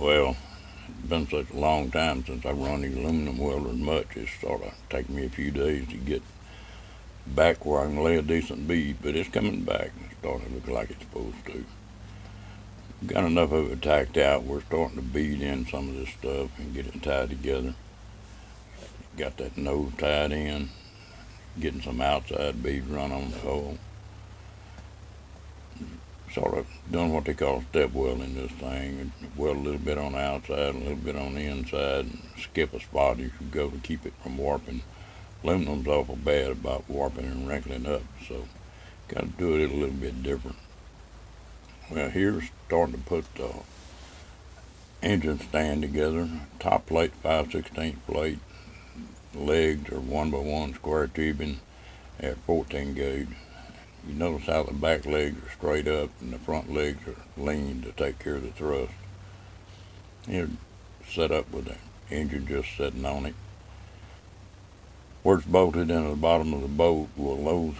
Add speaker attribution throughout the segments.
Speaker 1: Well, it's been such a long time since I've run the aluminum welder much, it's sort of taken me a few days to get back where I can lay a decent bead, but it's coming back. It's starting to look like it's supposed to. Got enough of it tacked out. We're starting to bead in some of this stuff and get it tied together. Got that nose tied in, getting some outside beads run on the hole. Sort of doing what they call step welding this thing. Weld a little bit on the outside, a little bit on the inside, and skip a spot as you go to keep it from warping. Aluminum's awful bad about warping and wrinkling up, so got to do it a little bit different. Well, here's starting to put the engine stand together. Top plate 5/16 plate. Legs are 1x1 square tubing at 14 gauge. You notice how the back legs are straight up and the front legs are lean to take care of the thrust. Here, set up with the engine just sitting on it. Where it's bolted into the bottom of the boat, well, those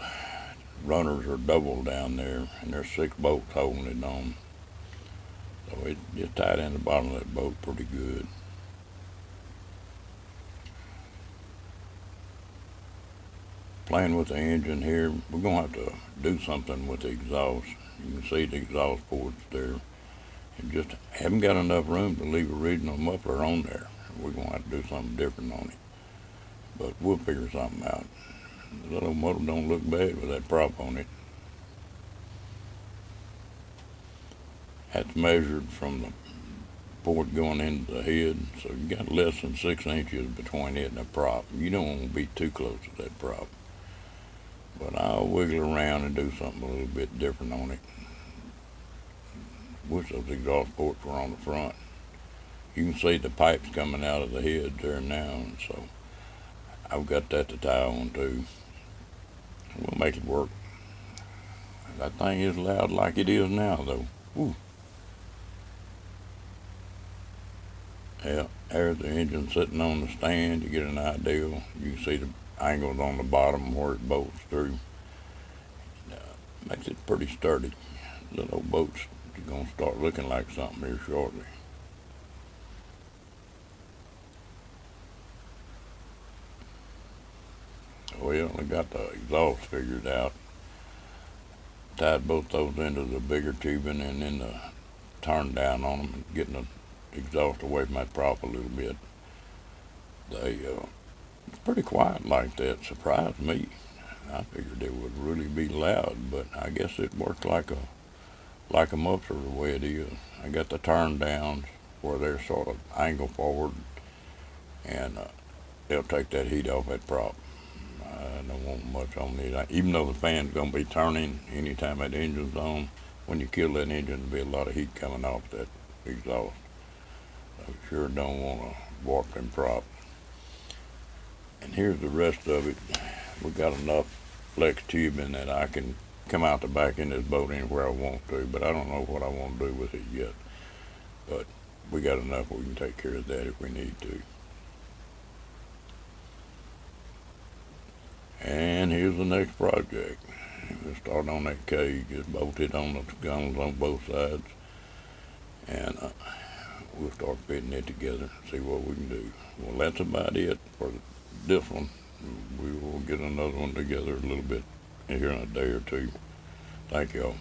Speaker 1: runners are doubled down there, and there's 6 bolts holding it on. So it's just tied in the bottom of that boat pretty good. Playing with the engine here, we're going to have to do something with the exhaust. You can see the exhaust ports there. And just haven't got enough room to leave a original muffler on there. We're going to have to do something different on it. But we'll figure something out. The little motor don't look bad with that prop on it. That's measured from the port going into the head, so you got less than 6 inches between it and the prop. You don't want to be too close to that prop. But I'll wiggle around and do something a little bit different on it. Wish those exhaust ports were on the front. You can see the pipes coming out of the head there now, and so I've got that to tie on too. We'll make it work. That thing is loud like it is now, though. Woo. Yeah, there's the engine sitting on the stand. You get an idea. You can see the angles on the bottom where it bolts through. Makes it pretty sturdy. Little boats are going to start looking like something here shortly. Well, I got the exhaust figured out. Tied both those into the bigger tubing and then the turn down on them and getting the exhaust away from that prop a little bit. It's pretty quiet like that. Surprised me. I figured it would really be loud, but I guess it works like a muffler the way it is. I got the turn downs where they're sort of angle forward, and they'll take that heat off that prop. I don't want much on it. Even though the fan's going to be turning anytime that engine's on, when you kill that engine, there'll be a lot of heat coming off that exhaust. I sure don't want to warp them props. And here's the rest of it. We got enough flex tubing that I can come out the back end of this boat anywhere I want to, but I don't know what I want to do with it yet. But we got enough we can take care of that if we need to. And here's the next project. We'll start on that cage. It's bolted on the gunnels on both sides. And we'll start fitting it together and see what we can do. Well, that's about it for this one. We will get another one together a little bit here in a day or two. Thank y'all.